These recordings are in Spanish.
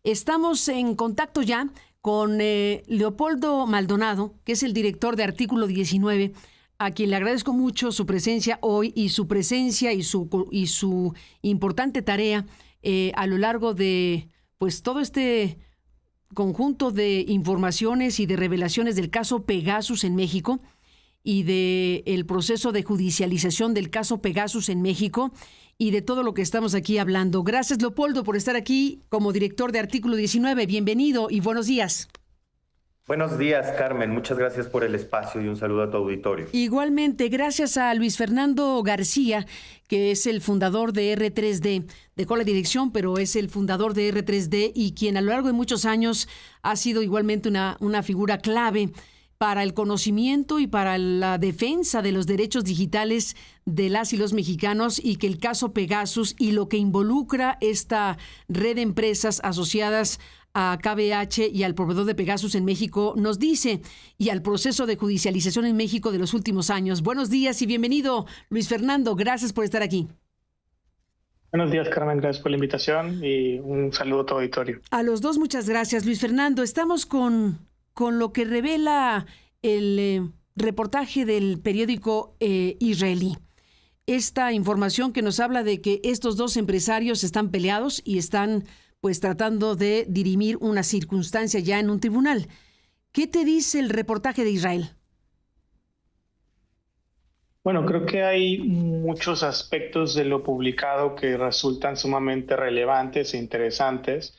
Estamos en contacto ya con Leopoldo Maldonado, que es el director de Artículo 19, a quien le agradezco mucho su presencia hoy y su presencia y su importante tarea a lo largo de pues todo este conjunto de informaciones y de revelaciones del caso Pegasus en México y de el proceso de judicialización del caso Pegasus en México y de todo lo que estamos aquí hablando. Gracias, Leopoldo, por estar aquí como director de Artículo 19. Bienvenido y buenos días. Buenos días, Carmen. Muchas gracias por el espacio y un saludo a tu auditorio. Igualmente, gracias a Luis Fernando García, que es el fundador de R3D. Dejó la dirección, pero es el fundador de R3D y quien a lo largo de muchos años ha sido igualmente una figura clave para el conocimiento y para la defensa de los derechos digitales de las y los mexicanos, y que el caso Pegasus y lo que involucra esta red de empresas asociadas a KBH y al proveedor de Pegasus en México nos dice, y al proceso de judicialización en México de los últimos años. Buenos días y bienvenido, Luis Fernando. Gracias por estar aquí. Buenos días, Carmen. Gracias por la invitación y un saludo a tu auditorio. A los dos, muchas gracias. Luis Fernando, estamos con lo que revela el reportaje del periódico israelí. Esta información que nos habla de que estos dos empresarios están peleados y están pues tratando de dirimir una circunstancia ya en un tribunal. ¿Qué te dice el reportaje de Israel? Bueno, creo que hay muchos aspectos de lo publicado que resultan sumamente relevantes e interesantes,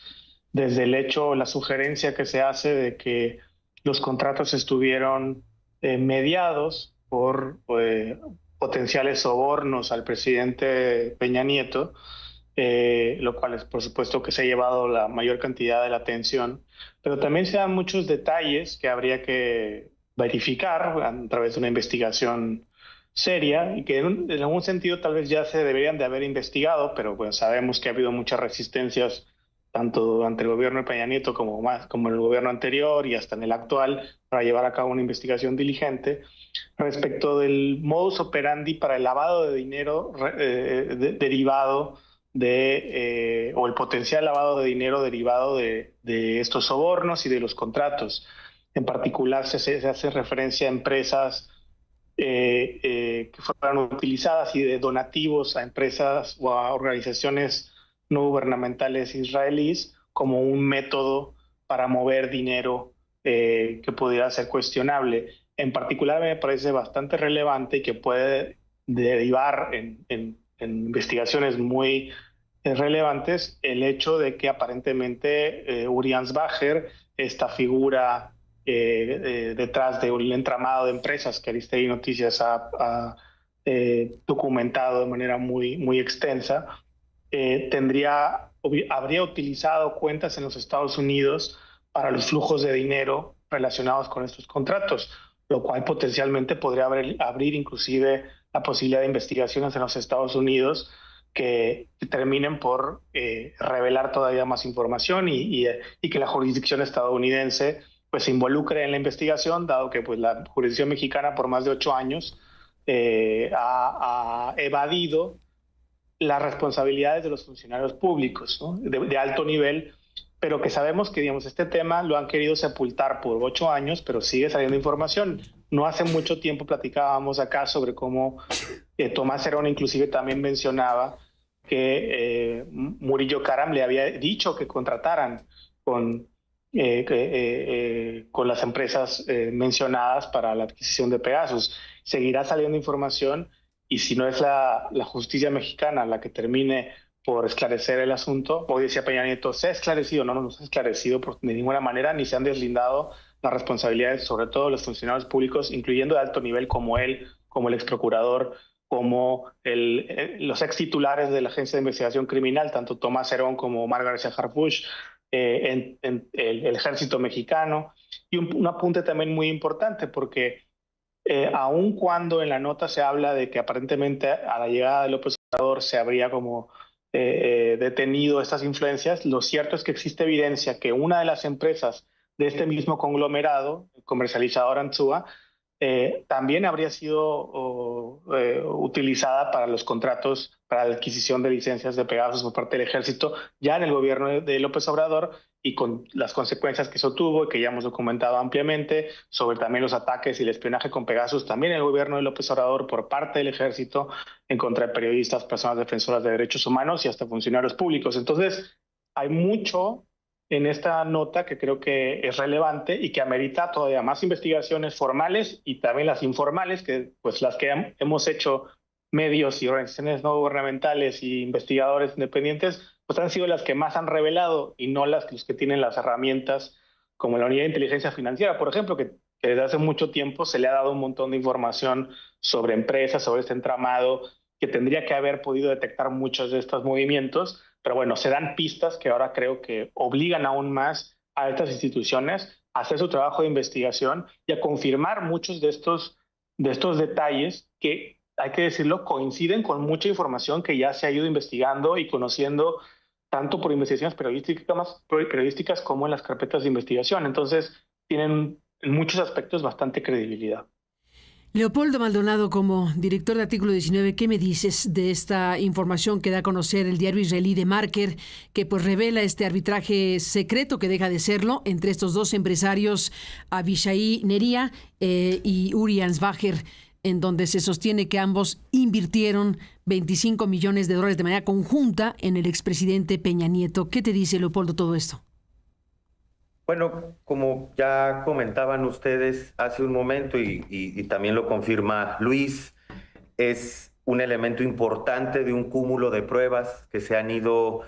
desde el hecho, la sugerencia que se hace de que los contratos estuvieron mediados por potenciales sobornos al presidente Peña Nieto, lo cual es por supuesto que se ha llevado la mayor cantidad de la atención, pero también se dan muchos detalles que habría que verificar a través de una investigación seria y que en algún sentido tal vez ya se deberían de haber investigado, pero bueno, sabemos que ha habido muchas resistencias tanto durante el gobierno de Peña Nieto como en el gobierno anterior y hasta en el actual, para llevar a cabo una investigación diligente respecto del modus operandi para el lavado de dinero derivado o el potencial lavado de dinero derivado de estos sobornos y de los contratos. En particular se hace referencia a empresas que fueron utilizadas y de donativos a empresas o a organizaciones no gubernamentales israelíes como un método para mover dinero que pudiera ser cuestionable. En particular me parece bastante relevante y que puede derivar en investigaciones muy relevantes el hecho de que aparentemente Uri Ansbacher, esta figura detrás de un entramado de empresas que Aristegui Noticias ha documentado de manera muy extensa, habría utilizado cuentas en los Estados Unidos para los flujos de dinero relacionados con estos contratos, lo cual potencialmente podría abrir inclusive la posibilidad de investigaciones en los Estados Unidos que terminen por revelar todavía más información y que la jurisdicción estadounidense pues se involucre en la investigación, dado que pues la jurisdicción mexicana por más de 8 años ha evadido las responsabilidades de los funcionarios públicos, ¿no? de alto nivel, pero que sabemos que, digamos, este tema lo han querido sepultar por 8 años, pero sigue saliendo información. No hace mucho tiempo platicábamos acá sobre cómo Tomás Herón inclusive también mencionaba que Murillo Karam le había dicho que contrataran con las empresas mencionadas para la adquisición de Pegasus. Seguirá saliendo información y si no es la justicia mexicana la que termine por esclarecer el asunto, hoy decía Peña Nieto, ¿se ha esclarecido? No se ha esclarecido de ninguna manera, ni se han deslindado las responsabilidades, sobre todo los funcionarios públicos, incluyendo de alto nivel como él, como el ex procurador, como los ex titulares de la Agencia de Investigación Criminal, tanto Tomás Herón como Omar García Harfuch, en el ejército mexicano. Y un apunte también muy importante, porque aun cuando en la nota se habla de que aparentemente a la llegada de López Obrador se habría como detenido estas influencias, lo cierto es que existe evidencia que una de las empresas de este mismo conglomerado, el comercializador Antzúa, también habría sido utilizada para los contratos para la adquisición de licencias de Pegasus por parte del ejército, ya en el gobierno de López Obrador, y con las consecuencias que eso tuvo y que ya hemos documentado ampliamente, sobre también los ataques y el espionaje con Pegasus, también en el gobierno de López Obrador por parte del ejército en contra de periodistas, personas defensoras de derechos humanos y hasta funcionarios públicos. Entonces, hay mucho en esta nota que creo que es relevante y que amerita todavía más investigaciones formales y también las informales, que pues las que hemos hecho medios y organizaciones no gubernamentales y investigadores independientes, pues han sido las que más han revelado y no los que tienen las herramientas como la Unidad de Inteligencia Financiera, por ejemplo, que desde hace mucho tiempo se le ha dado un montón de información sobre empresas, sobre este entramado, que tendría que haber podido detectar muchos de estos movimientos, pero bueno, se dan pistas que ahora creo que obligan aún más a estas instituciones a hacer su trabajo de investigación y a confirmar muchos de estos detalles que, hay que decirlo, coinciden con mucha información que ya se ha ido investigando y conociendo tanto por investigaciones periodísticas como en las carpetas de investigación. Entonces, tienen en muchos aspectos bastante credibilidad. Leopoldo Maldonado, como director de Artículo 19, ¿qué me dices de esta información que da a conocer el diario israelí The Marker, que pues revela este arbitraje secreto que deja de serlo entre estos dos empresarios, Avishai Neria y Uri Ansbacher, en donde se sostiene que ambos invirtieron 25 millones de dólares de manera conjunta en el expresidente Peña Nieto? ¿Qué te dice, Leopoldo, todo esto? Bueno, como ya comentaban ustedes hace un momento y también lo confirma Luis, es un elemento importante de un cúmulo de pruebas que se han ido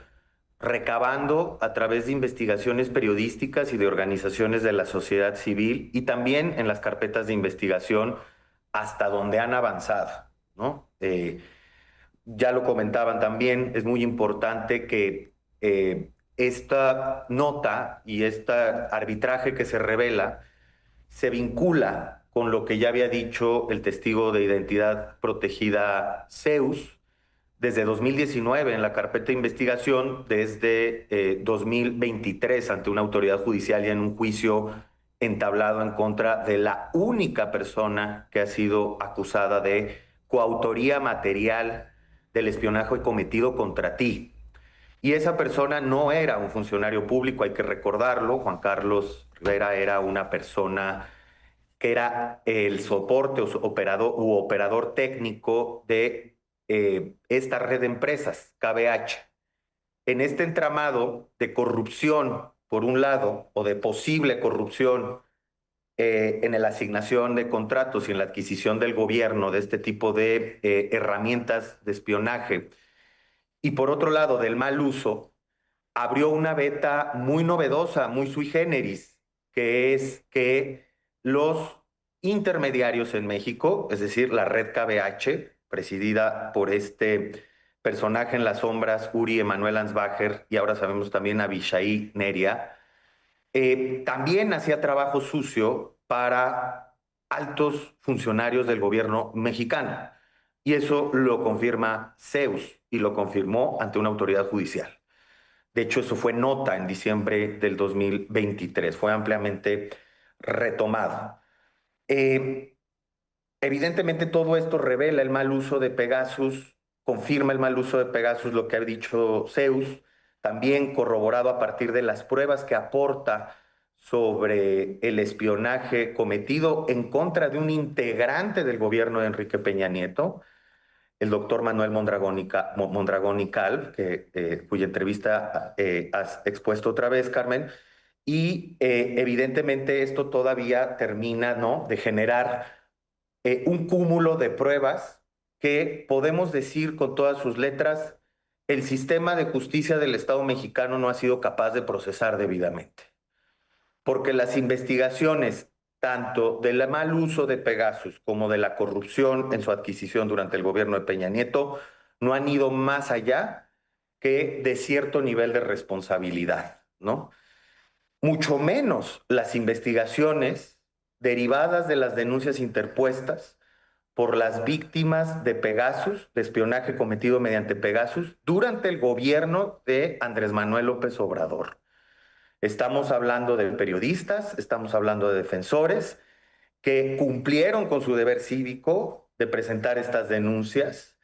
recabando a través de investigaciones periodísticas y de organizaciones de la sociedad civil y también en las carpetas de investigación hasta donde han avanzado, ¿no? Ya lo comentaban también, es muy importante que esta nota y este arbitraje que se revela se vincula con lo que ya había dicho el testigo de identidad protegida Zeus desde 2019 en la carpeta de investigación, desde 2023 ante una autoridad judicial y en un juicio entablado en contra de la única persona que ha sido acusada de coautoría material del espionaje cometido contra ti. Y esa persona no era un funcionario público, hay que recordarlo. Juan Carlos Rivera era una persona que era el soporte operador técnico de esta red de empresas, KBH. En este entramado de corrupción, por un lado, o de posible corrupción en la asignación de contratos y en la adquisición del gobierno de este tipo de herramientas de espionaje, y por otro lado, del mal uso, abrió una beta muy novedosa, muy sui generis, que es que los intermediarios en México, es decir, la red KBH, presidida por este personaje en las sombras, Uri Emanuel Ansbacher, y ahora sabemos también Avishai Neria, también hacía trabajo sucio para altos funcionarios del gobierno mexicano. Y eso lo confirma Zeus y lo confirmó ante una autoridad judicial. De hecho, eso fue nota en diciembre del 2023, fue ampliamente retomado. Eh, Evidentemente todo esto revela el mal uso de Pegasus, confirma el mal uso de Pegasus, lo que ha dicho Zeus, también corroborado a partir de las pruebas que aporta sobre el espionaje cometido en contra de un integrante del gobierno de Enrique Peña Nieto, el doctor Manuel Mondragón y Cal, cuya entrevista has expuesto otra vez, Carmen, y evidentemente esto todavía termina, ¿no?, de generar un cúmulo de pruebas que podemos decir con todas sus letras, el sistema de justicia del Estado mexicano no ha sido capaz de procesar debidamente. Porque las investigaciones, tanto del mal uso de Pegasus como de la corrupción en su adquisición durante el gobierno de Peña Nieto, no han ido más allá que de cierto nivel de responsabilidad, ¿no? Mucho menos las investigaciones derivadas de las denuncias interpuestas por las víctimas de Pegasus, de espionaje cometido mediante Pegasus, durante el gobierno de Andrés Manuel López Obrador. Estamos hablando de periodistas, estamos hablando de defensores que cumplieron con su deber cívico de presentar estas denuncias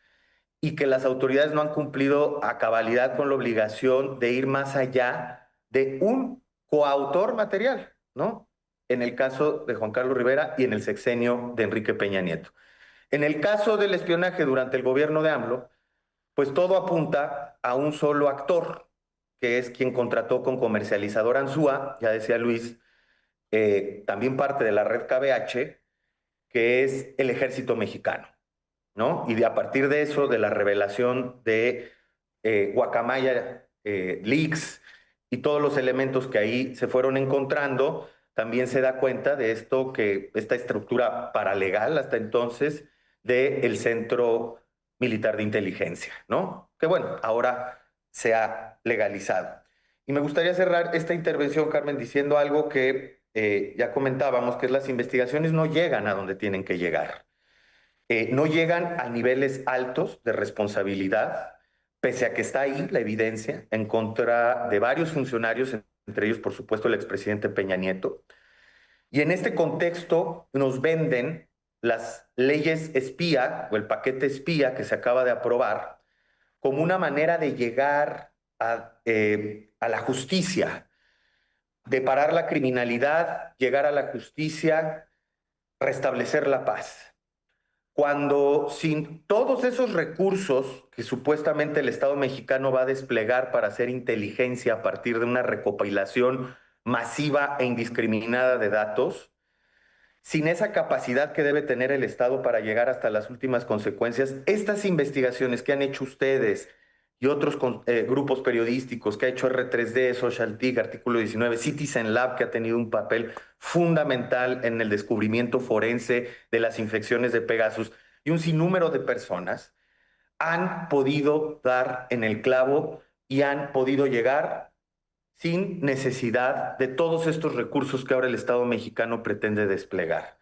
y que las autoridades no han cumplido a cabalidad con la obligación de ir más allá de un coautor material, ¿no? En el caso de Juan Carlos Rivera y en el sexenio de Enrique Peña Nieto. En el caso del espionaje durante el gobierno de AMLO, pues todo apunta a un solo actor, que es quien contrató con Comercializadora Ansúa, ya decía Luis, también parte de la red KBH, que es el Ejército Mexicano, ¿no? Y a partir de eso, de la revelación de Guacamaya Leaks y todos los elementos que ahí se fueron encontrando, también se da cuenta de esta estructura paralegal hasta entonces del Centro Militar de Inteligencia, ¿no? Que bueno, ahora se ha legalizado. Y me gustaría cerrar esta intervención, Carmen, diciendo algo que ya comentábamos, que es las investigaciones no llegan a donde tienen que llegar. No llegan a niveles altos de responsabilidad, pese a que está ahí la evidencia en contra de varios funcionarios, entre ellos, por supuesto, el expresidente Peña Nieto. Y en este contexto nos venden las leyes espía o el paquete espía que se acaba de aprobar como una manera de llegar a la justicia, de parar la criminalidad, llegar a la justicia, restablecer la paz. Cuando sin todos esos recursos que supuestamente el Estado mexicano va a desplegar para hacer inteligencia a partir de una recopilación masiva e indiscriminada de datos, sin esa capacidad que debe tener el Estado para llegar hasta las últimas consecuencias, estas investigaciones que han hecho ustedes y otros grupos periodísticos que ha hecho R3D, SocialTIC, Artículo 19, Citizen Lab, que ha tenido un papel fundamental en el descubrimiento forense de las infecciones de Pegasus, y un sinnúmero de personas han podido dar en el clavo y han podido llegar sin necesidad de todos estos recursos que ahora el Estado mexicano pretende desplegar.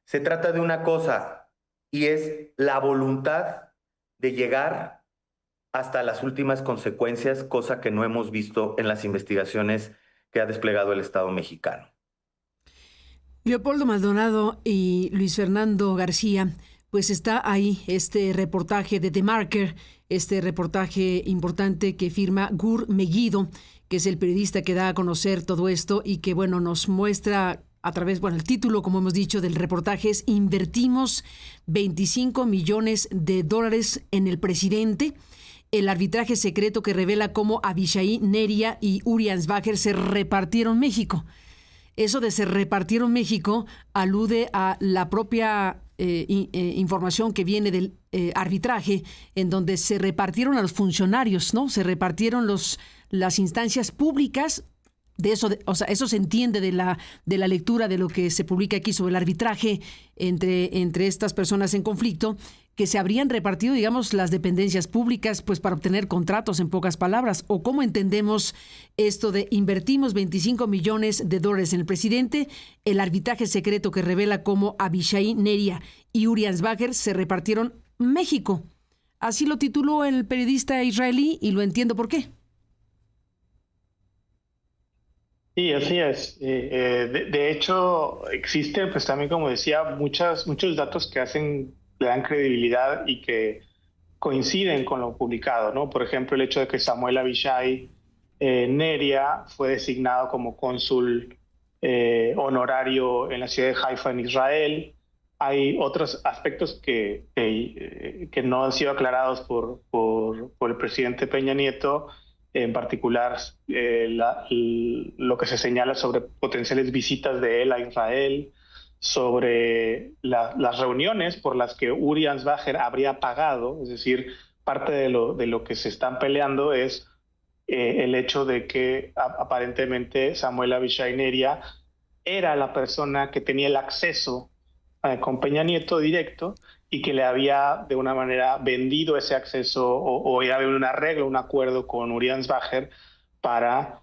Se trata de una cosa, y es la voluntad de llegar hasta las últimas consecuencias, cosa que no hemos visto en las investigaciones que ha desplegado el Estado mexicano. Leopoldo Maldonado y Luis Fernando García, pues está ahí este reportaje de The Marker, este reportaje importante que firma Gur Megiddo, que es el periodista que da a conocer todo esto y que, bueno, nos muestra a través, bueno, el título, como hemos dicho, del reportaje es Invertimos $25 millones en el presidente. El arbitraje secreto que revela cómo Abishai Neria y Uri Ansbacher se repartieron México. Eso de se repartieron México alude a la propia información que viene del arbitraje, en donde se repartieron a los funcionarios, ¿no? Se repartieron las instancias públicas. De eso, o sea, eso se entiende de la lectura de lo que se publica aquí sobre el arbitraje entre estas personas en conflicto, que se habrían repartido, digamos, las dependencias públicas, pues para obtener contratos, en pocas palabras. ¿O cómo entendemos esto de invertimos $25 millones en el presidente? El arbitraje secreto que revela cómo Abishai Neria y Uri Ansbacher se repartieron México. Así lo tituló el periodista israelí y lo entiendo por qué. Sí, así es. De hecho, existen, pues también, como decía, muchos datos que le dan credibilidad y que coinciden con lo publicado, ¿no? Por ejemplo, el hecho de que Samuel Abishai Neria fue designado como cónsul honorario en la ciudad de Haifa, en Israel. Hay otros aspectos que no han sido aclarados por el presidente Peña Nieto, en particular lo que se señala sobre potenciales visitas de él a Israel, sobre las reuniones por las que Uri Ansbacher habría pagado. Es decir, parte de lo que se están peleando es el hecho de que aparentemente Samuel Abishai Neria era la persona que tenía el acceso con Peña Nieto directo y que le había de una manera vendido ese acceso o había un arreglo, un acuerdo con Uri Ansbacher para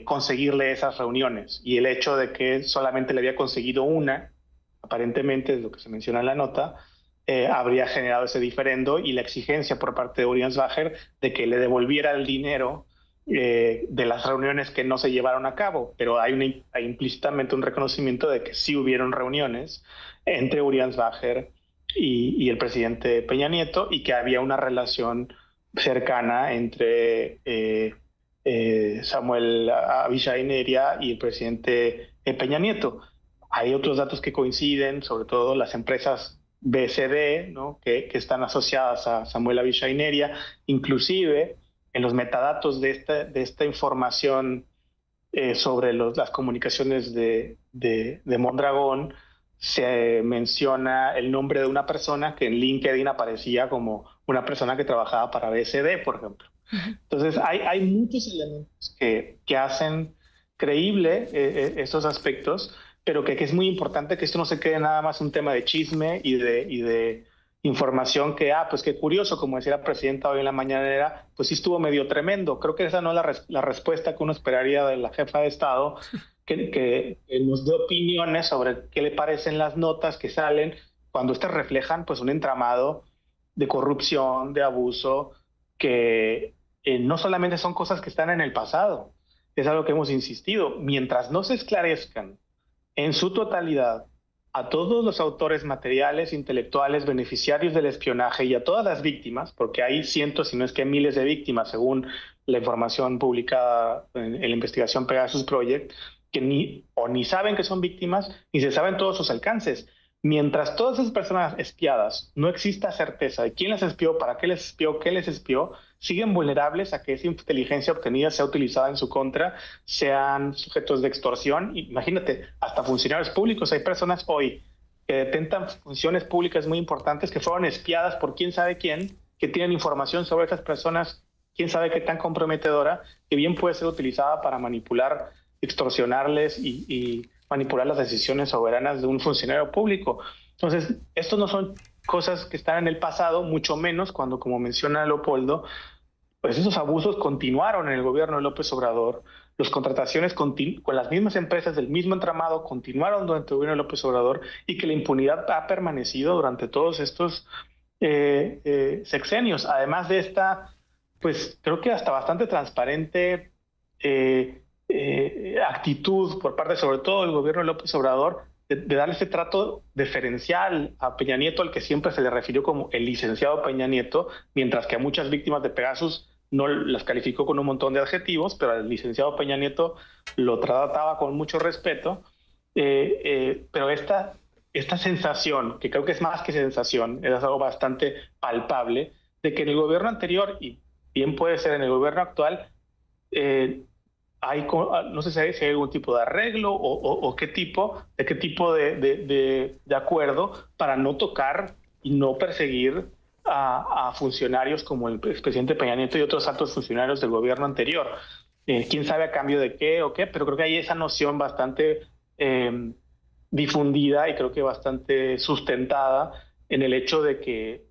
conseguirle esas reuniones. Y el hecho de que solamente le había conseguido una, aparentemente, es lo que se menciona en la nota, habría generado ese diferendo y la exigencia por parte de Uri Ansbacher de que le devolviera el dinero de las reuniones que no se llevaron a cabo, pero hay implícitamente un reconocimiento de que sí hubieron reuniones entre Uriansbacher y el presidente Peña Nieto, y que había una relación cercana entre Samuel Abichain Neria y el presidente Peña Nieto. Hay otros datos que coinciden, sobre todo las empresas BCD, ¿no? que están asociadas a Samuel Abichain Neria, inclusive en los metadatos de esta información sobre las comunicaciones de Mondragón, se menciona el nombre de una persona que en LinkedIn aparecía como una persona que trabajaba para BCD, por ejemplo. Entonces, hay muchos elementos que hacen creíble estos aspectos, pero que es muy importante que esto no se quede nada más un tema de chisme y de información que, pues qué curioso, como decía la presidenta hoy en la mañanera, pues sí estuvo medio tremendo. Creo que esa no es la respuesta que uno esperaría de la jefa de Estado, que nos dé opiniones sobre qué le parecen las notas que salen, cuando estas reflejan pues un entramado de corrupción, de abuso, que no solamente son cosas que están en el pasado, es algo que hemos insistido. Mientras no se esclarezcan en su totalidad a todos los autores materiales, intelectuales, beneficiarios del espionaje y a todas las víctimas, porque hay cientos, si no es que miles de víctimas, según la información publicada en la investigación Pegasus Project, que ni saben que son víctimas, ni se saben todos sus alcances. Mientras todas esas personas espiadas no exista certeza de quién las espió, para qué les espió, qué les espió, siguen vulnerables a que esa inteligencia obtenida sea utilizada en su contra, sean sujetos de extorsión. Imagínate, hasta funcionarios públicos. Hay personas hoy que detentan funciones públicas muy importantes que fueron espiadas por quién sabe quién, que tienen información sobre esas personas, quién sabe qué tan comprometedora, que bien puede ser utilizada para manipular, extorsionarles y manipular las decisiones soberanas de un funcionario público. Entonces, estos no son cosas que están en el pasado, mucho menos cuando, como menciona Leopoldo, pues esos abusos continuaron en el gobierno de López Obrador, las contrataciones con las mismas empresas del mismo entramado continuaron durante el gobierno de López Obrador, y que la impunidad ha permanecido durante todos estos sexenios. Además de esta, pues creo que hasta bastante transparente actitud por parte, sobre todo, del gobierno de López Obrador, de darle ese trato diferencial a Peña Nieto, al que siempre se le refirió como el licenciado Peña Nieto, mientras que a muchas víctimas de Pegasus no las calificó con un montón de adjetivos, pero al licenciado Peña Nieto lo trataba con mucho respeto. Pero esta sensación, que creo que es más que sensación, es algo bastante palpable, de que en el gobierno anterior, y bien puede ser en el gobierno actual, no sé si hay algún tipo de arreglo o qué tipo de acuerdo para no tocar y no perseguir a funcionarios como el expresidente Peña Nieto y otros altos funcionarios del gobierno anterior. Quién sabe a cambio de qué o qué, pero creo que hay esa noción bastante difundida y creo que bastante sustentada en el hecho de que,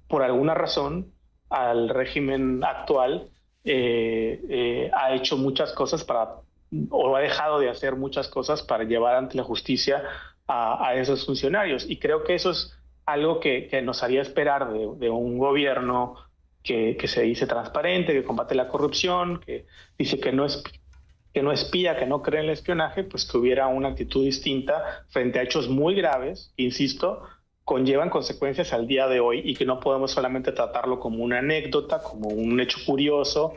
por alguna razón, al régimen actual ha hecho muchas cosas o ha dejado de hacer muchas cosas para llevar ante la justicia a esos funcionarios. Y creo que eso es algo que nos haría esperar de un gobierno que se dice transparente, que combate la corrupción, que dice que no espía, que no cree en el espionaje, pues que hubiera una actitud distinta frente a hechos muy graves, insisto, conllevan consecuencias al día de hoy, y que no podemos solamente tratarlo como una anécdota, como un hecho curioso,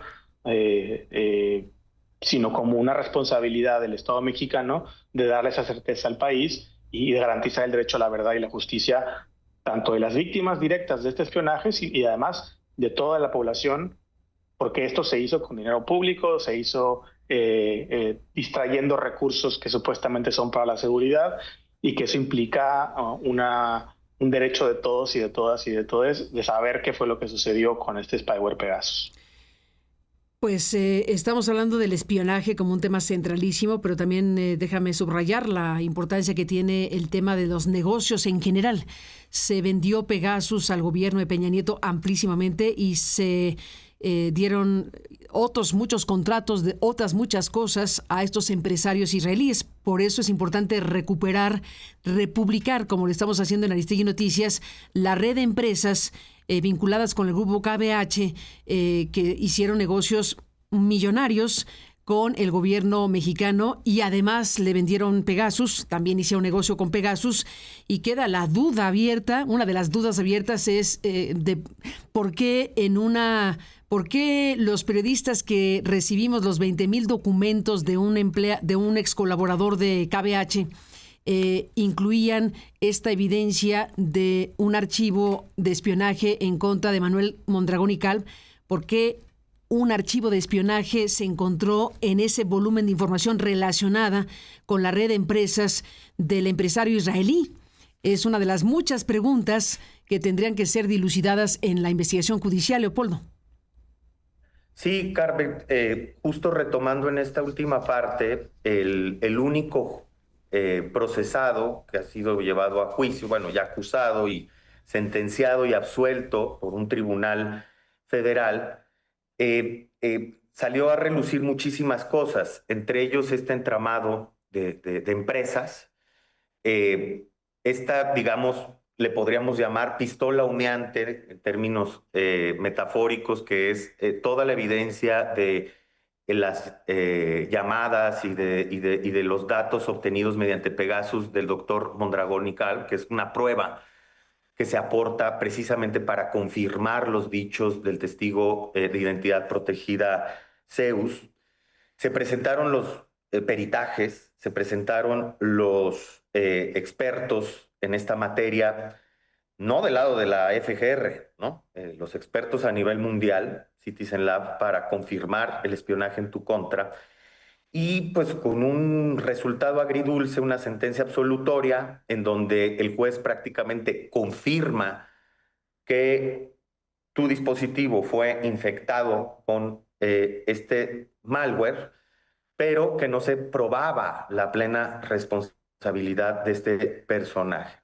sino como una responsabilidad del Estado mexicano de darle esa certeza al país y de garantizar el derecho a la verdad y la justicia, tanto de las víctimas directas de este espionaje y además de toda la población, porque esto se hizo con dinero público, se hizo distrayendo recursos que supuestamente son para la seguridad, y que eso implica un derecho de todos y de todas y de todos de saber qué fue lo que sucedió con este spyware Pegasus. Pues estamos hablando del espionaje como un tema centralísimo, pero también déjame subrayar la importancia que tiene el tema de los negocios en general. Se vendió Pegasus al gobierno de Peña Nieto amplísimamente y se dieron muchos contratos de otras muchas cosas a estos empresarios israelíes. Por eso es importante republicar, como lo estamos haciendo en Aristegui Noticias, la red de empresas vinculadas con el grupo KBH que hicieron negocios millonarios con el gobierno mexicano y además le vendieron Pegasus, también hicieron negocio con Pegasus y queda la duda abierta. Una de las dudas abiertas es de por qué ¿por qué los periodistas que recibimos los 20,000 documentos de un ex colaborador de KBH incluían esta evidencia de un archivo de espionaje en contra de Manuel Mondragón y Calv? ¿Por qué un archivo de espionaje se encontró en ese volumen de información relacionada con la red de empresas del empresario israelí? Es una de las muchas preguntas que tendrían que ser dilucidadas en la investigación judicial, Leopoldo. Sí, Carmen, justo retomando en esta última parte, el único procesado que ha sido llevado a juicio, bueno, ya acusado y sentenciado y absuelto por un tribunal federal, salió a relucir muchísimas cosas, entre ellos este entramado de empresas. Esta, digamos, le podríamos llamar pistola humeante en términos metafóricos, que es toda la evidencia de las llamadas y de los datos obtenidos mediante Pegasus del doctor Mondragón y Calv, que es una prueba que se aporta precisamente para confirmar los dichos del testigo de identidad protegida Zeus. Se presentaron los peritajes, se presentaron los expertos en esta materia, no del lado de la FGR, ¿no? Los expertos a nivel mundial, Citizen Lab, para confirmar el espionaje en tu contra. Y pues con un resultado agridulce, una sentencia absolutoria, en donde el juez prácticamente confirma que tu dispositivo fue infectado con este malware, pero que no se probaba la plena responsabilidad de este personaje.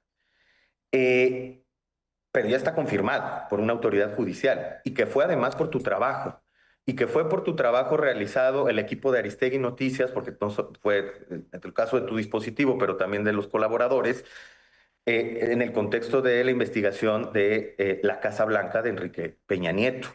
Pero ya está confirmado por una autoridad judicial y que fue además por tu trabajo. Y que fue por tu trabajo realizado el equipo de Aristegui Noticias, porque no fue en el caso de tu dispositivo, pero también de los colaboradores, en el contexto de la investigación de la Casa Blanca de Enrique Peña Nieto.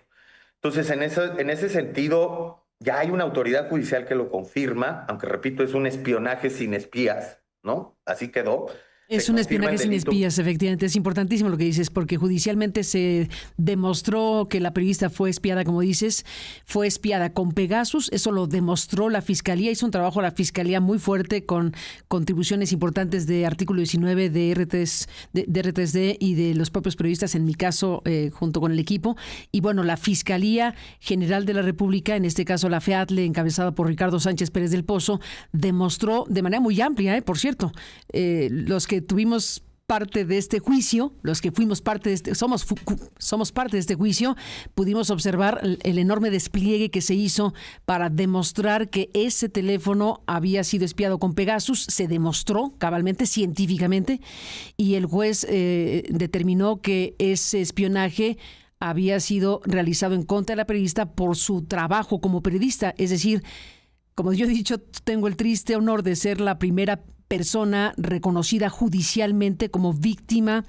Entonces, en ese sentido, ya hay una autoridad judicial que lo confirma, aunque repito, es un espionaje sin espías, ¿no? Así quedó. Es un espionaje sin espías, efectivamente. Es importantísimo lo que dices, porque judicialmente se demostró que la periodista fue espiada, como dices, fue espiada con Pegasus. Eso lo demostró la Fiscalía. Hizo un trabajo la Fiscalía muy fuerte con contribuciones importantes de Artículo 19 de R3D y de los propios periodistas, en mi caso, junto con el equipo. Y bueno, la Fiscalía General de la República, en este caso la FEATLE, encabezada por Ricardo Sánchez Pérez del Pozo, demostró de manera muy amplia, por cierto, los que tuvimos parte de este juicio, los que fuimos parte de este, somos parte de este juicio, pudimos observar el enorme despliegue que se hizo para demostrar que ese teléfono había sido espiado con Pegasus. Se demostró cabalmente, científicamente, y el juez determinó que ese espionaje había sido realizado en contra de la periodista por su trabajo como periodista. Es decir, como yo he dicho, tengo el triste honor de ser la primera persona reconocida judicialmente como víctima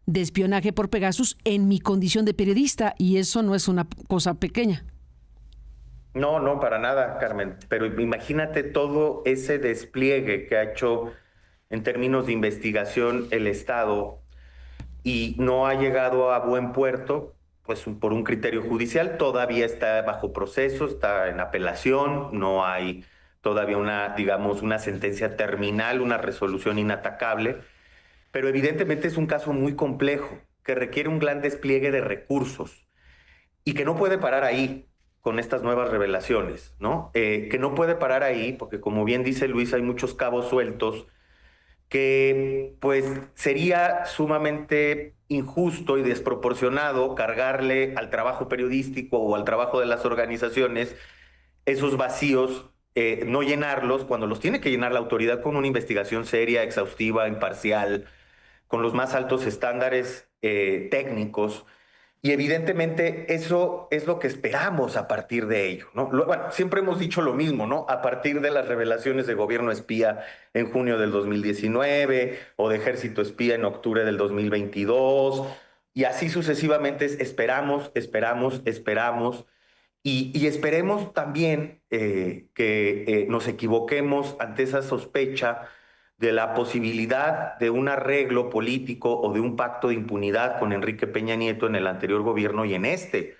de espionaje por Pegasus en mi condición de periodista, y eso no es una cosa pequeña. No, no, para nada, Carmen. Pero imagínate todo ese despliegue que ha hecho en términos de investigación el Estado y no ha llegado a buen puerto, pues por un criterio judicial. Todavía está bajo proceso, está en apelación, no hay todavía una sentencia terminal, una resolución inatacable, pero evidentemente es un caso muy complejo, que requiere un gran despliegue de recursos y que no puede parar ahí con estas nuevas revelaciones, ¿no? Que no puede parar ahí porque, como bien dice Luis, hay muchos cabos sueltos que pues sería sumamente injusto y desproporcionado cargarle al trabajo periodístico o al trabajo de las organizaciones esos vacíos, no llenarlos cuando los tiene que llenar la autoridad con una investigación seria, exhaustiva, imparcial, con los más altos estándares técnicos. Y evidentemente eso es lo que esperamos a partir de ello, ¿no? Bueno, siempre hemos dicho lo mismo, ¿no? A partir de las revelaciones de gobierno espía en junio del 2019 o de ejército espía en octubre del 2022, y así sucesivamente esperamos. Y esperemos también que nos equivoquemos ante esa sospecha de la posibilidad de un arreglo político o de un pacto de impunidad con Enrique Peña Nieto en el anterior gobierno y en este.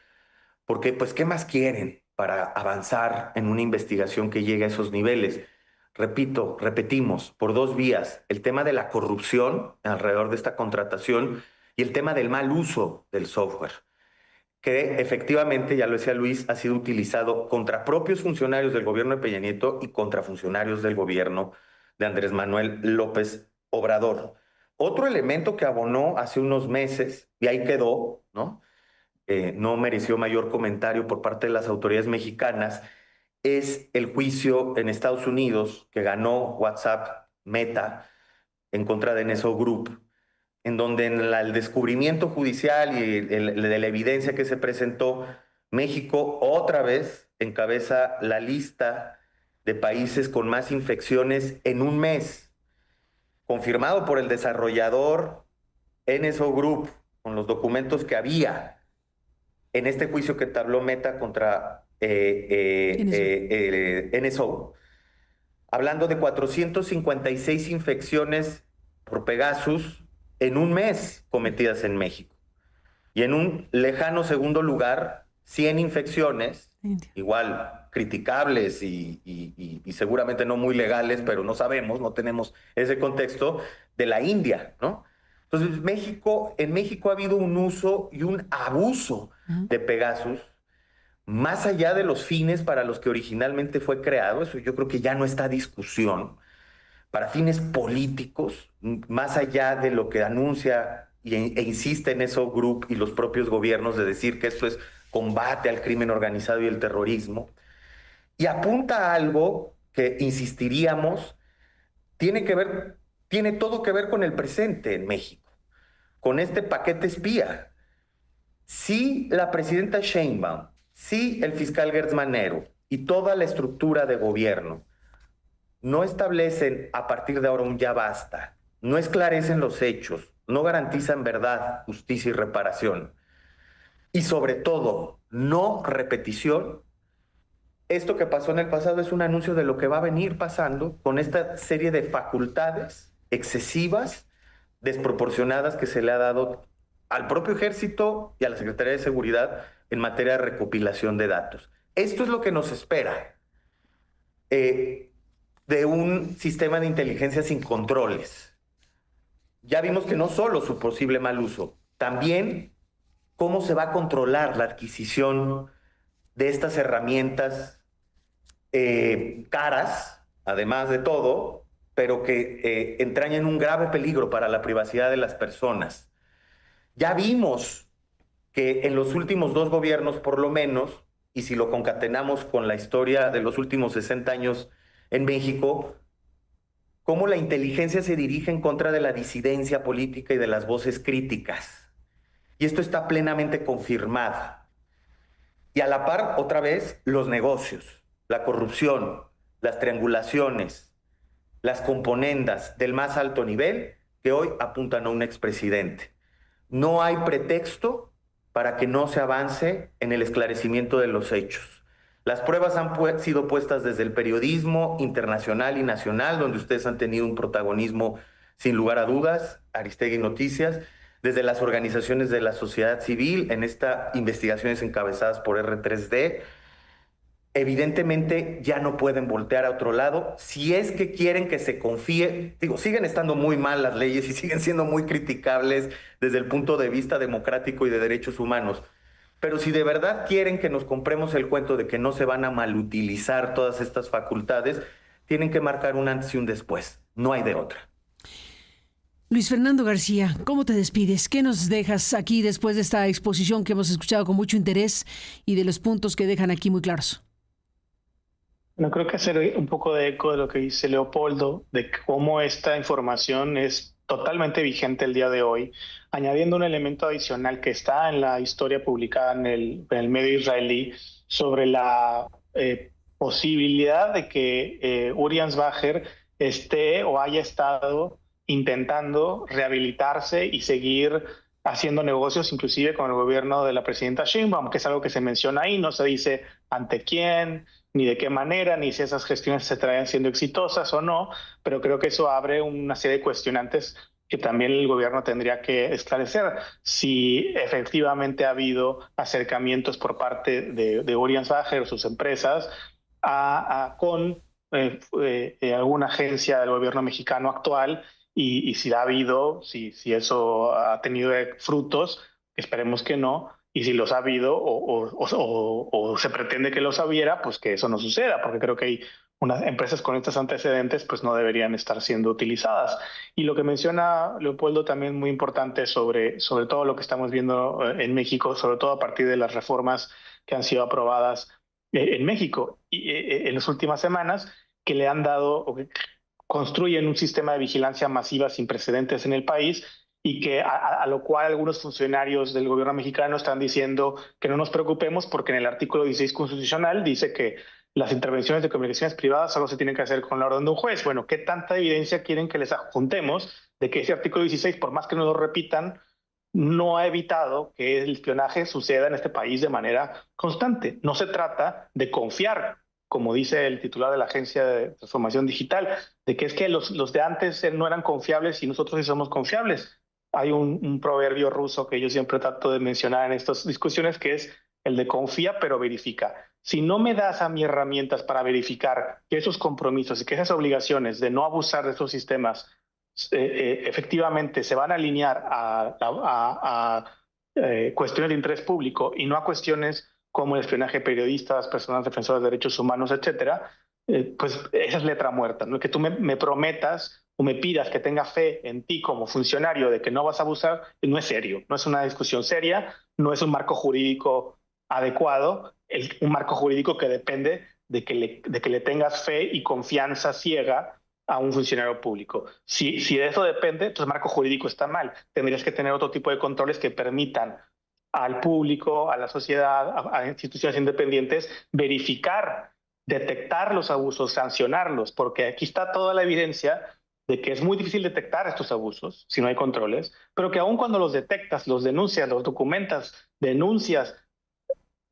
Porque, pues, ¿qué más quieren para avanzar en una investigación que llegue a esos niveles? Repetimos, por dos vías, el tema de la corrupción alrededor de esta contratación y el tema del mal uso del software, que efectivamente, ya lo decía Luis, ha sido utilizado contra propios funcionarios del gobierno de Peña Nieto y contra funcionarios del gobierno de Andrés Manuel López Obrador. Otro elemento que abonó hace unos meses, y ahí quedó, ¿no? No mereció mayor comentario por parte de las autoridades mexicanas, es el juicio en Estados Unidos que ganó WhatsApp Meta en contra de Neso Group, en donde en el descubrimiento judicial y de la evidencia que se presentó, México otra vez encabeza la lista de países con más infecciones en un mes, confirmado por el desarrollador NSO Group, con los documentos que había en este juicio que entabló Meta contra NSO, hablando de 456 infecciones por Pegasus en un mes cometidas en México. Y en un lejano segundo lugar, 100 infecciones, igual criticables y seguramente no muy legales, pero no sabemos, no tenemos ese contexto, de la India, ¿no? Entonces, en México ha habido un uso y un abuso de Pegasus, más allá de los fines para los que originalmente fue creado. Eso yo creo que ya no está a discusión, para fines políticos, más allá de lo que anuncia e insiste en eso Group y los propios gobiernos de decir que esto es combate al crimen organizado y el terrorismo, y apunta a algo que insistiríamos, tiene todo que ver con el presente en México, con este paquete espía. Si la presidenta Sheinbaum, si el fiscal Gertz Manero y toda la estructura de gobierno no establecen a partir de ahora un ya basta, no esclarecen los hechos, no garantizan verdad, justicia y reparación, y sobre todo, no repetición, esto que pasó en el pasado es un anuncio de lo que va a venir pasando con esta serie de facultades excesivas, desproporcionadas que se le ha dado al propio Ejército y a la Secretaría de Seguridad en materia de recopilación de datos. Esto es lo que nos espera de un sistema de inteligencia sin controles. Ya vimos que no solo su posible mal uso, también cómo se va a controlar la adquisición de estas herramientas caras, además de todo, pero que entrañan un grave peligro para la privacidad de las personas. Ya vimos que en los últimos dos gobiernos, por lo menos, y si lo concatenamos con la historia de los últimos 60 años en México, cómo la inteligencia se dirige en contra de la disidencia política y de las voces críticas. Y esto está plenamente confirmado. Y a la par, otra vez, los negocios, la corrupción, las triangulaciones, las componendas del más alto nivel que hoy apuntan a un expresidente. No hay pretexto para que no se avance en el esclarecimiento de los hechos. Las pruebas han sido puestas desde el periodismo internacional y nacional, donde ustedes han tenido un protagonismo sin lugar a dudas, Aristegui Noticias, desde las organizaciones de la sociedad civil, en estas investigaciones encabezadas por R3D. Evidentemente ya no pueden voltear a otro lado. Si es que quieren que se confíe, siguen estando muy mal las leyes y siguen siendo muy criticables desde el punto de vista democrático y de derechos humanos. Pero si de verdad quieren que nos compremos el cuento de que no se van a malutilizar todas estas facultades, tienen que marcar un antes y un después. No hay de otra. Luis Fernando García, ¿cómo te despides? ¿Qué nos dejas aquí después de esta exposición que hemos escuchado con mucho interés y de los puntos que dejan aquí muy claros? No creo que hacer un poco de eco de lo que dice Leopoldo, de cómo esta información es totalmente vigente el día de hoy, añadiendo un elemento adicional que está en la historia publicada en el medio israelí sobre la posibilidad de que Uri Ansbacher esté o haya estado intentando rehabilitarse y seguir haciendo negocios inclusive con el gobierno de la presidenta Sheinbaum, que es algo que se menciona ahí, no se dice ante quién, ni de qué manera, ni si esas gestiones se traen siendo exitosas o no, pero creo que eso abre una serie de cuestionantes que también el gobierno tendría que esclarecer. Si efectivamente ha habido acercamientos por parte de Urian Sager o sus empresas con alguna agencia del gobierno mexicano actual, y si ha habido, si eso ha tenido frutos, esperemos que no, y si los ha habido o se pretende que los hubiera, pues que eso no suceda, porque creo que hay unas empresas con estos antecedentes pues no deberían estar siendo utilizadas. Y lo que menciona Leopoldo también muy importante sobre todo lo que estamos viendo en México, sobre todo a partir de las reformas que han sido aprobadas en México y en las últimas semanas, que le han dado o que construyen un sistema de vigilancia masiva sin precedentes en el país, y que a lo cual algunos funcionarios del gobierno mexicano están diciendo que no nos preocupemos porque en el artículo 16 constitucional dice que las intervenciones de comunicaciones privadas solo se tienen que hacer con la orden de un juez. Bueno, ¿qué tanta evidencia quieren que les adjuntemos de que ese artículo 16, por más que no lo repitan, no ha evitado que el espionaje suceda en este país de manera constante? No se trata de confiar, como dice el titular de la Agencia de Transformación Digital, de que es que los de antes no eran confiables y nosotros sí somos confiables. Hay un proverbio ruso que yo siempre trato de mencionar en estas discusiones, que es el de confía pero verifica. Si no me das a mí herramientas para verificar que esos compromisos y que esas obligaciones de no abusar de esos sistemas efectivamente se van a alinear a cuestiones de interés público y no a cuestiones como el espionaje de periodistas, personas defensoras de derechos humanos, etcétera, pues esa es letra muerta, ¿no? Que tú me prometas o me pidas que tenga fe en ti como funcionario de que no vas a abusar, no es serio, no es una discusión seria, no es un marco jurídico adecuado, un marco jurídico que depende de que le tengas fe y confianza ciega a un funcionario público. Si de eso depende, pues el marco jurídico está mal. Tendrías que tener otro tipo de controles que permitan al público, a la sociedad, a instituciones independientes verificar, detectar los abusos, sancionarlos, porque aquí está toda la evidencia de que es muy difícil detectar estos abusos si no hay controles, pero que aun cuando los detectas, los denuncias, los documentas, denuncias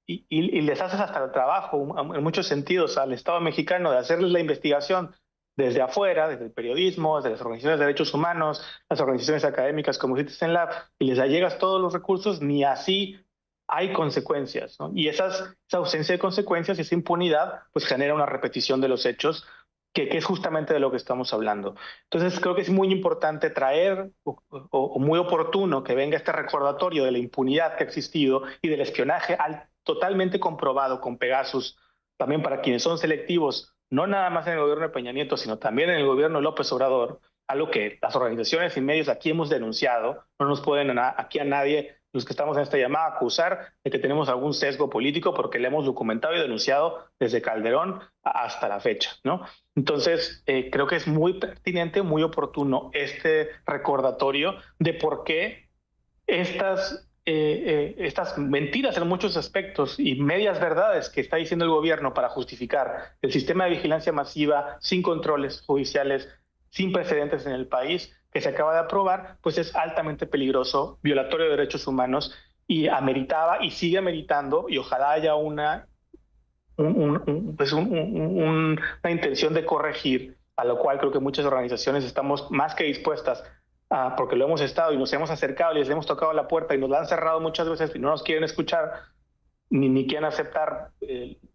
y les haces hasta el trabajo, en muchos sentidos, al Estado mexicano de hacerles la investigación desde afuera, desde el periodismo, desde las organizaciones de derechos humanos, las organizaciones académicas como Citizen Lab, y les allegas todos los recursos, ni así hay consecuencias, ¿no? Y esa ausencia de consecuencias y esa impunidad pues genera una repetición de los hechos, que es justamente de lo que estamos hablando. Entonces creo que es muy importante traer o muy oportuno que venga este recordatorio de la impunidad que ha existido y del espionaje totalmente comprobado con Pegasus, también para quienes son selectivos, no nada más en el gobierno de Peña Nieto, sino también en el gobierno de López Obrador, algo que las organizaciones y medios aquí hemos denunciado. No nos pueden aquí a nadie, los que estamos en esta llamada, acusar de que tenemos algún sesgo político, porque le hemos documentado y denunciado desde Calderón hasta la fecha, ¿no? Entonces, creo que es muy pertinente, muy oportuno este recordatorio de por qué estas mentiras en muchos aspectos y medias verdades que está diciendo el gobierno para justificar el sistema de vigilancia masiva sin controles judiciales, sin precedentes en el país, que se acaba de aprobar, pues es altamente peligroso, violatorio de derechos humanos, y ameritaba y sigue ameritando, y ojalá haya una intención de corregir, a lo cual creo que muchas organizaciones estamos más que dispuestas, porque lo hemos estado y nos hemos acercado y les hemos tocado la puerta y nos la han cerrado muchas veces y no nos quieren escuchar ni quieren aceptar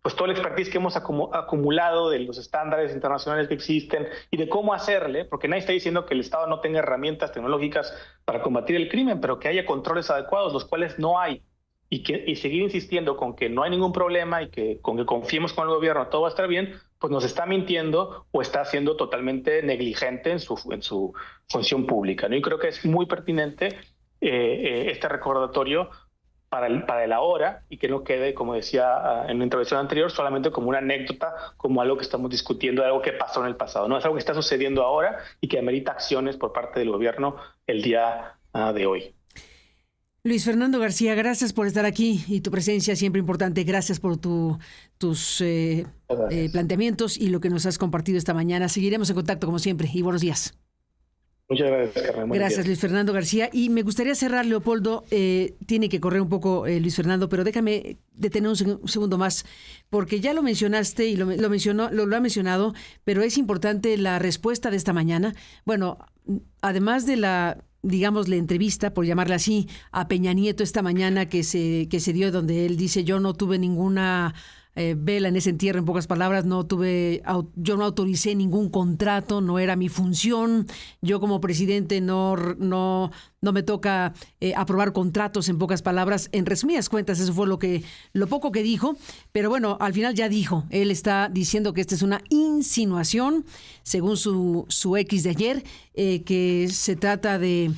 pues todo el expertise que hemos acumulado de los estándares internacionales que existen y de cómo hacerle, porque nadie está diciendo que el Estado no tenga herramientas tecnológicas para combatir el crimen, pero que haya controles adecuados, los cuales no hay, y seguir insistiendo con que no hay ningún problema y que con que confiemos con el gobierno todo va a estar bien, pues nos está mintiendo o está siendo totalmente negligente en su función pública, ¿no? Y creo que es muy pertinente este recordatorio para el ahora, y que no quede, como decía en la intervención anterior, solamente como una anécdota, como algo que estamos discutiendo, algo que pasó en el pasado. No, es algo que está sucediendo ahora y que amerita acciones por parte del gobierno el día de hoy. Luis Fernando García, gracias por estar aquí y tu presencia siempre importante. Gracias por tus planteamientos y lo que nos has compartido esta mañana. Seguiremos en contacto como siempre y buenos días. Muchas gracias, Carmen. Gracias, Luis Fernando García. Y me gustaría cerrar, Leopoldo. Tiene que correr un poco Luis Fernando, pero déjame detener un segundo más, porque ya lo mencionaste y lo ha mencionado, pero es importante la respuesta de esta mañana. Bueno, además de la entrevista, por llamarla así, a Peña Nieto esta mañana que se dio, donde él dice: yo no tuve ninguna vela en ese entierro, en pocas palabras, yo no autoricé ningún contrato, no era mi función, yo como presidente no me toca aprobar contratos, en pocas palabras. En resumidas cuentas, eso fue lo poco que dijo, pero bueno, al final ya dijo, él está diciendo que esta es una insinuación, según su X de ayer, que se trata de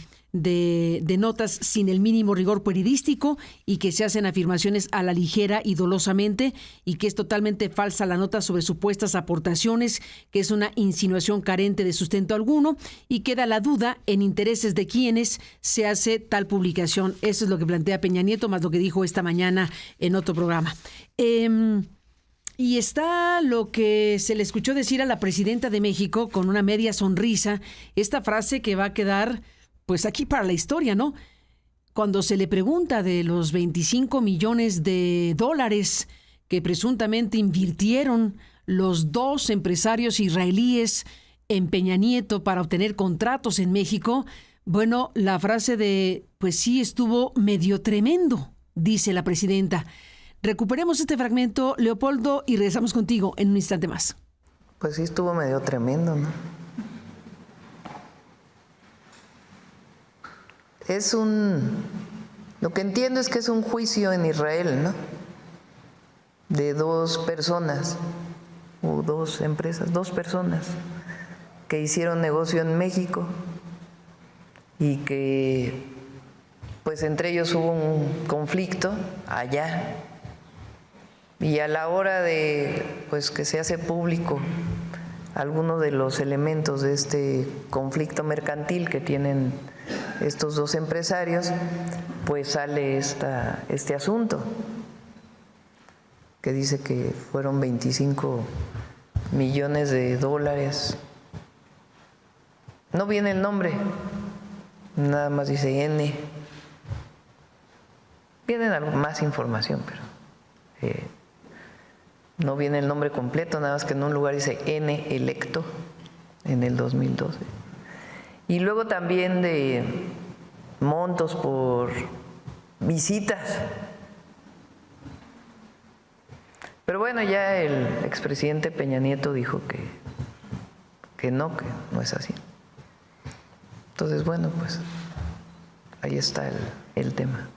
notas sin el mínimo rigor periodístico y que se hacen afirmaciones a la ligera y dolosamente, y que es totalmente falsa la nota sobre supuestas aportaciones, que es una insinuación carente de sustento alguno, y queda la duda en intereses de quienes se hace tal publicación. Eso es lo que plantea Peña Nieto, más lo que dijo esta mañana en otro programa. Y está lo que se le escuchó decir a la presidenta de México con una media sonrisa, esta frase que va a quedar pues aquí para la historia, ¿no? Cuando se le pregunta de los 25 millones de dólares que presuntamente invirtieron los dos empresarios israelíes en Peña Nieto para obtener contratos en México, bueno, la frase de pues sí estuvo medio tremendo, dice la presidenta. Recuperemos este fragmento, Leopoldo, y regresamos contigo en un instante más. Pues sí estuvo medio tremendo, ¿no? Lo que entiendo es que es un juicio en Israel, ¿no? De dos personas, o dos empresas, dos personas que hicieron negocio en México y que, pues entre ellos hubo un conflicto allá. Y a la hora de, pues que se hace público algunos de los elementos de este conflicto mercantil que tienen estos dos empresarios, pues sale este asunto que dice que fueron 25 millones de dólares. No viene el nombre, nada más dice N. Viene más información, pero no viene el nombre completo, nada más que en un lugar dice N electo en el 2012. Y luego también de montos por visitas. Pero bueno, ya el expresidente Peña Nieto dijo que no es así. Entonces, bueno, pues ahí está el tema.